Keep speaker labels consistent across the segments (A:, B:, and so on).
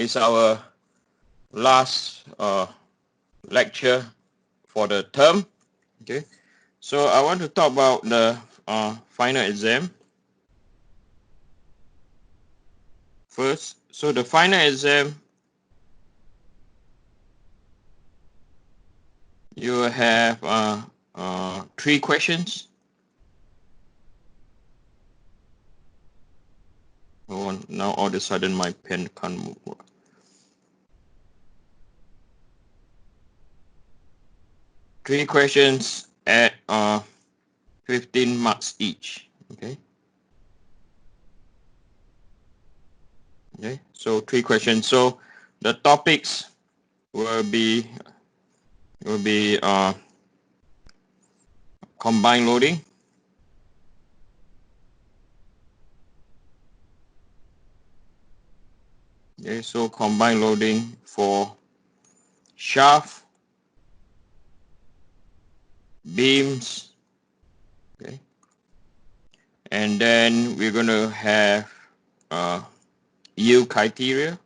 A: is our last lecture for the term. Okay, so I want to talk about the final exam first. So the final exam, you have 3 questions. Oh, now all of a sudden my pen can't move. 3 questions at 15 marks each. Okay. Okay. So 3 questions. So the topics will be combined loading. Okay, so combined loading for shaft, beams, okay, and then we're going to have yield criteria.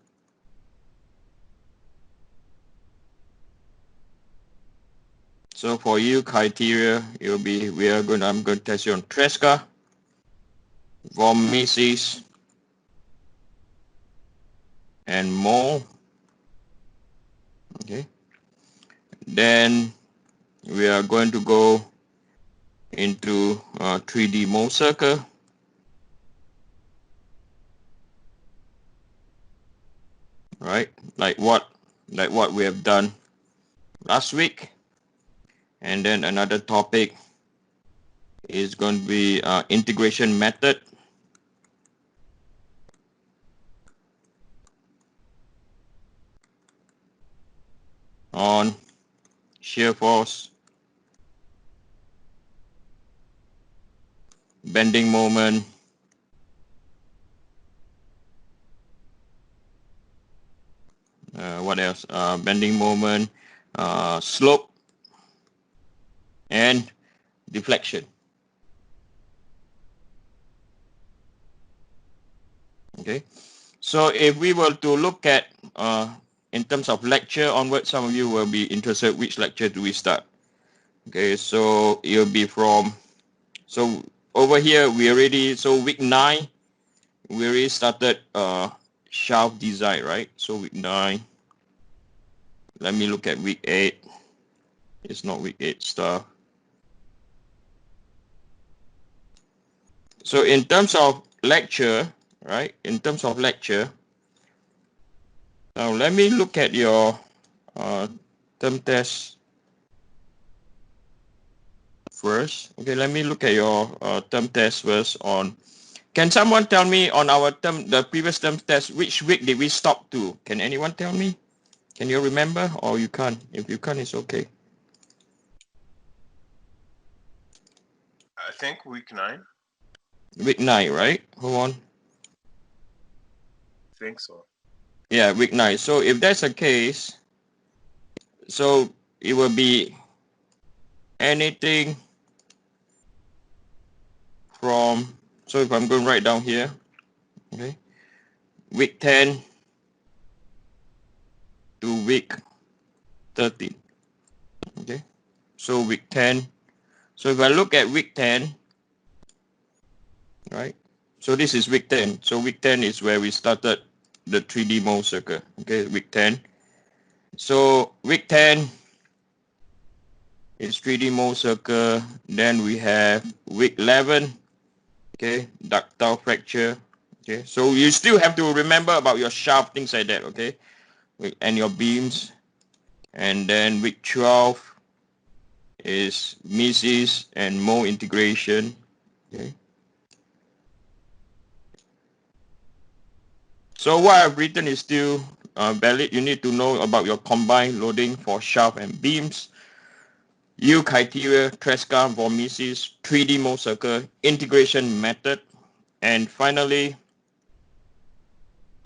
A: So for yield criteria, I'm going to test you on Tresca, Vormesis, and more. Okay. Then we are going to go into 3D mold circle. Right, like what we have done last week. And then another topic is going to be integration method. On shear force, bending moment, what else? Bending moment, slope, and deflection. Okay, so if we were to look at in terms of lecture onward, some of you will be interested which lecture do we start. Okay, so it'll be from, so over here so week 9 we already started shaft design, right? So week 9, let me look at week 8. It's not week 8 stuff. So in terms of lecture, right? In terms of lecture, now let me look at your term test first. Okay, let me look at your term test first. Can someone tell me on the previous term test, which week did we stop to? Can anyone tell me? Can you remember, or you can't? If you can't, it's okay.
B: I think week 9.
A: Week 9, right? Hold on.
B: I think so.
A: Yeah, week 9. So if that's the case, so it will be anything from, so if I'm going right down here, okay, week 10 to week 13. Okay, so week 10. So if I look at week 10, right, so this is week 10. So week 10 is where we started the 3D mold circle. Okay, week 10. So week 10 is 3D mold circle. Then we have week 11, okay, ductile fracture. Okay, so you still have to remember about your shaft, things like that, okay, and your beams. And then week 12 is mesis and mold integration. Okay. So what I've written is still valid. You need to know about your combined loading for shaft and beams, yield criteria, Tresca, Vormesis, 3D mold circle, integration method, and finally,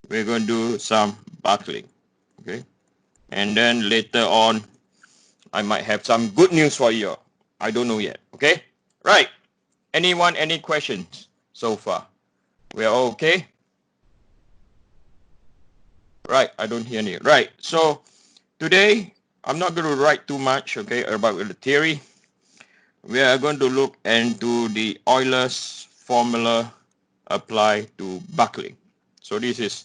A: we're going to do some buckling. Okay, and then later on, I might have some good news for you. I don't know yet. Okay, right? Anyone, any questions so far? We are all okay? Right, I don't hear any. Right, so today I'm not going to write too much, okay, about the theory. We are going to look into the Euler's formula applied to buckling. So this is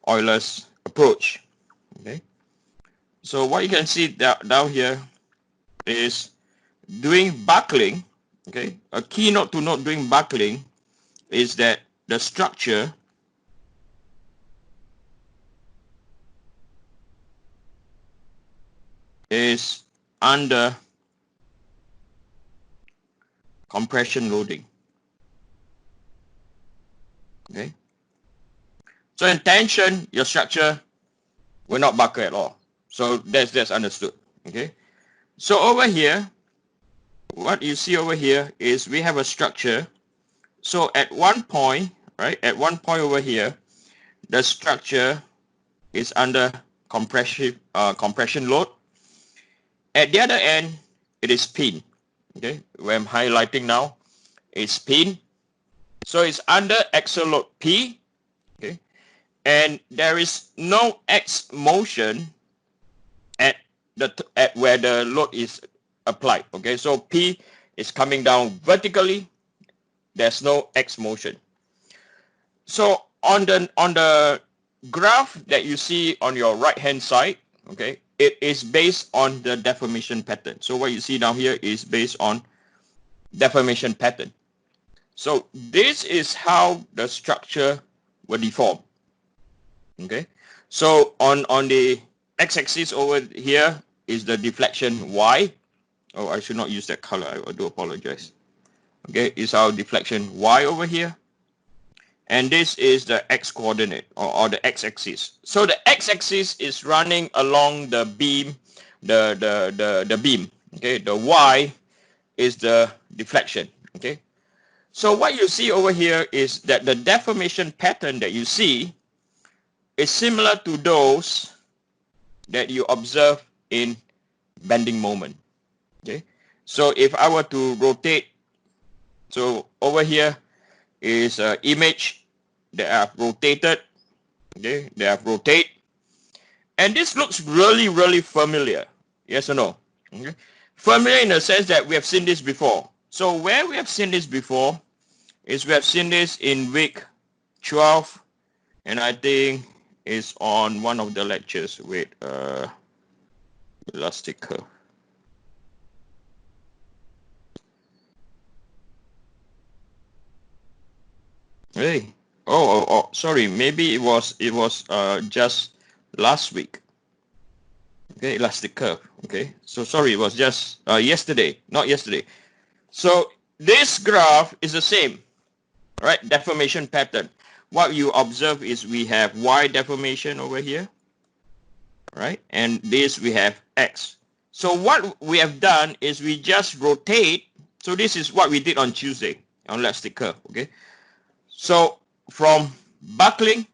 A: Euler's approach. Okay. So what you can see down here is doing buckling. Okay. A keynote to note doing buckling is that the structure is under compression loading. Okay. So in tension, your structure will not buckle at all. So that's understood. Okay. So over here, what you see over here is we have a structure. So at one point, right, at one point over here, the structure is under compression load. At the other end, it is spin. Okay, where I'm highlighting now is spin. So it's under axial load P. Okay, and there is no X motion at where the load is applied. Okay, so P is coming down vertically. There's no X motion. So on the graph that you see on your right hand side, okay, it is based on the deformation pattern. So what you see down here is based on deformation pattern. So this is how the structure will deform. Okay, so on the x-axis over here is the deflection y. Oh, I should not use that color. I do apologize. Okay, is our deflection y over here. And this is the x-coordinate or the x-axis. So the x-axis is running along the beam, the beam. Okay, the y is the deflection. Okay, so what you see over here is that the deformation pattern that you see is similar to those that you observe in bending moment. Okay, so if I were to rotate, so over here is an image that I've rotated. Okay, they have rotate, and this looks really familiar. Yes or no? Okay, familiar in the sense that we have seen this before. So where we have seen this before is we have seen this in week 12, and I think it's on one of the lectures with elastic curve. Hey, oh, sorry, maybe it was just last week. Okay, elastic curve. Okay, so sorry, it was just yesterday, not yesterday. So this graph is the same, right? Deformation pattern. What you observe is we have y deformation over here, right? And this we have x. So what we have done is we just rotate. So this is what we did on Tuesday on elastic curve. Okay, so from buckling,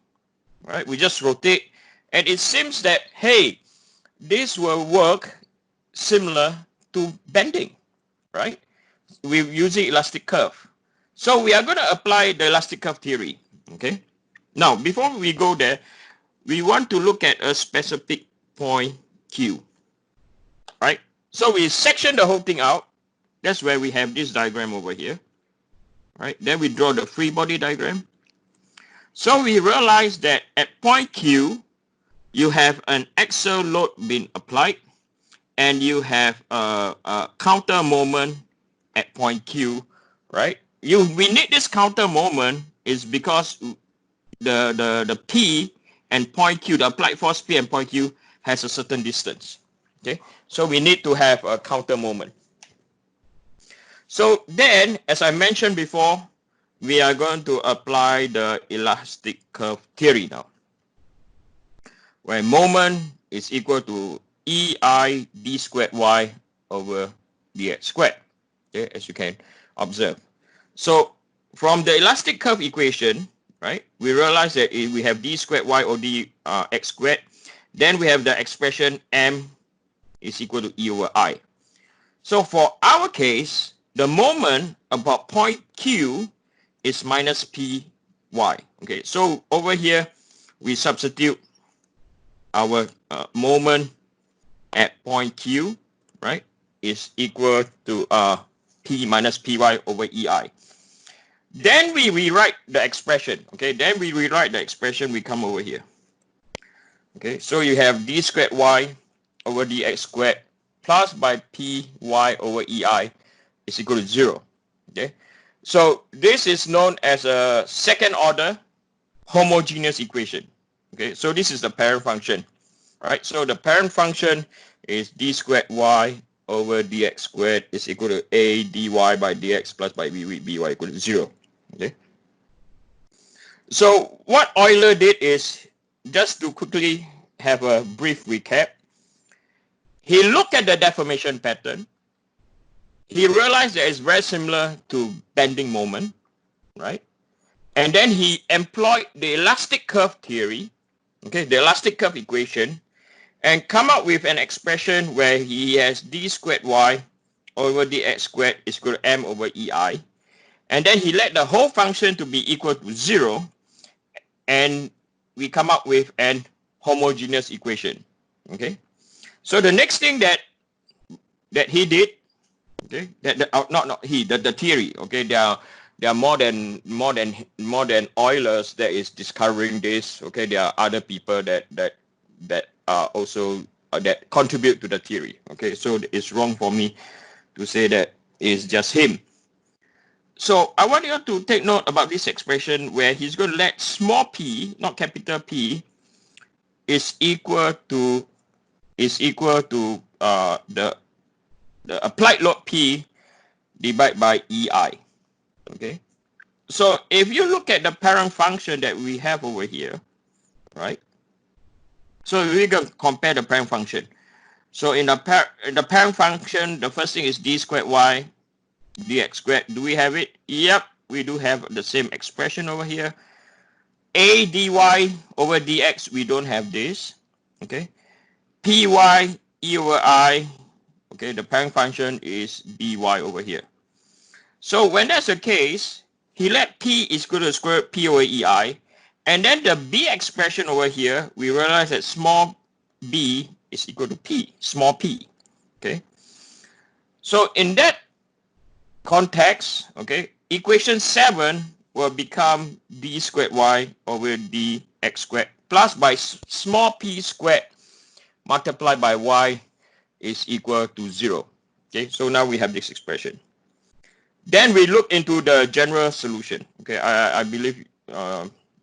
A: right, we just rotate, and it seems that, hey, this will work similar to bending, right? We're using elastic curve. So we are going to apply the elastic curve theory. Okay, now before we go there, we want to look at a specific point Q, right? So we section the whole thing out. That's where we have this diagram over here, right? Then we draw the free body diagram. So we realize that at point Q, you have an axial load being applied, and you have a counter moment at point Q, right? We need this counter moment is because the P and point Q, the applied force P and point Q has a certain distance. Okay, so we need to have a counter moment. So then, as I mentioned before, we are going to apply the elastic curve theory now, where moment is equal to EI d squared y over dx squared. Okay, as you can observe. So from the elastic curve equation, right, we realize that if we have d squared y or dx squared, then we have the expression m is equal to E over I. So for our case, the moment about point Q is minus py. Okay, so over here we substitute our moment at point Q, right, is equal to P minus Py over EI. Then we rewrite the expression, okay? Then we rewrite the expression, we come over here. Okay, so you have d squared y over dx squared plus by Py over EI is equal to 0. Okay, so this is known as a second order homogeneous equation. Okay, so this is the parent function. Right, so the parent function is d squared y over dx squared is equal to a dy by dx plus by by equal to 0. Okay, so what Euler did is, just to quickly have a brief recap, he looked at the deformation pattern. He realized that it's very similar to bending moment, right? And then he employed the elastic curve theory, okay, the elastic curve equation, and come up with an expression where he has d squared y over dx squared is equal to m over ei. And then he let the whole function to be equal to 0, and we come up with an homogeneous equation. Okay, so the next thing that he did, okay, the theory, okay, there are more than Eulers that is discovering this. Okay, there are other people that are also that contribute to the theory. Okay, so it's wrong for me to say that it's just him. So I want you to take note about this expression where he's going to let small p, not capital P, is equal to the applied load P divided by EI. Okay, so if you look at the parent function that we have over here, right? So we're going to compare the parent function. So in the parent function, the first thing is d squared y dx squared. Do we have it? Yep, we do have the same expression over here. A dy over dx, we don't have this. Okay, py e over I. Okay, the parent function is by over here. So when that's the case, he let p is equal to the square root p over ei, and then the b expression over here, we realize that small b is equal to p, small p. Okay, so in that context, okay, equation 7 will become d squared y over dx squared plus by small p squared multiplied by y is equal to 0. Okay, so now we have this expression. Then we look into the general solution. Okay, I believe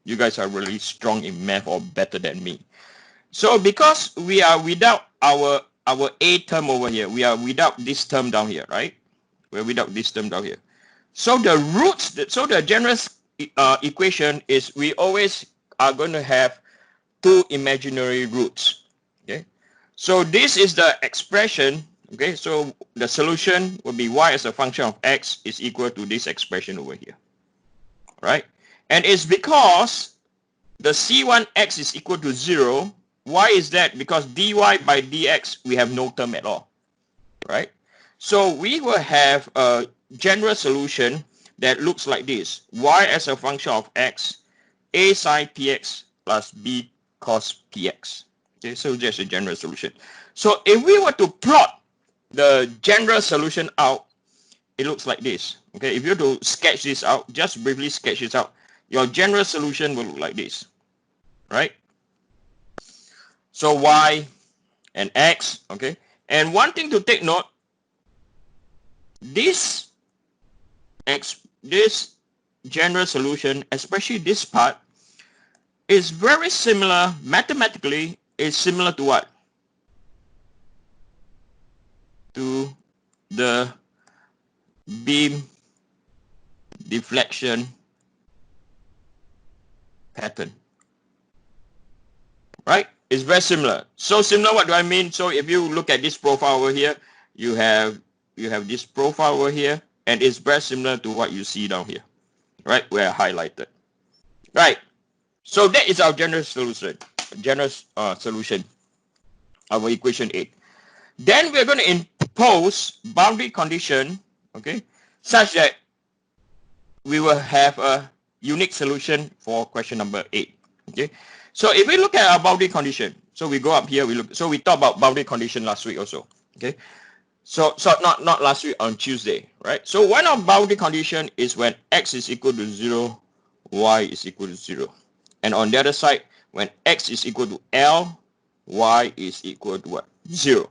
A: you guys are really strong in math or better than me. So because we are without our a term over here, we are without this term down here, right? We're without this term down here. So the roots, so the general equation is we always are going to have two imaginary roots. Okay, so this is the expression. Okay, so the solution will be y as a function of x is equal to this expression over here, right? And it's because the c1x is equal to 0. Why is that? Because dy by dx, we have no term at all, right? So we will have a general solution that looks like this. Y as a function of x, a sine px plus b cos px. Okay, so just a general solution. So if we were to plot the general solution out, it looks like this. Okay, if you were to sketch this out, just briefly sketch this out, your general solution will look like this, right? So y and x, okay? And one thing to take note, this general solution, especially this part, is very similar, mathematically, is similar to what? To the beam deflection pattern, right? It's very similar. So similar, what do I mean? So if you look at this profile over here, you have this profile over here, and it's very similar to what you see down here, right? Where I highlighted, right? So that is our general solution, our equation 8. Then we're going to impose boundary condition, okay, such that we will have a unique solution for question number 8. Okay, so if we look at our boundary condition, So we go up here, we look. So we talked about boundary condition last week also. Okay. So not last week, on Tuesday, right? So one of boundary condition is when x is equal to 0, y is equal to 0. And on the other side, when x is equal to L, y is equal to what? 0.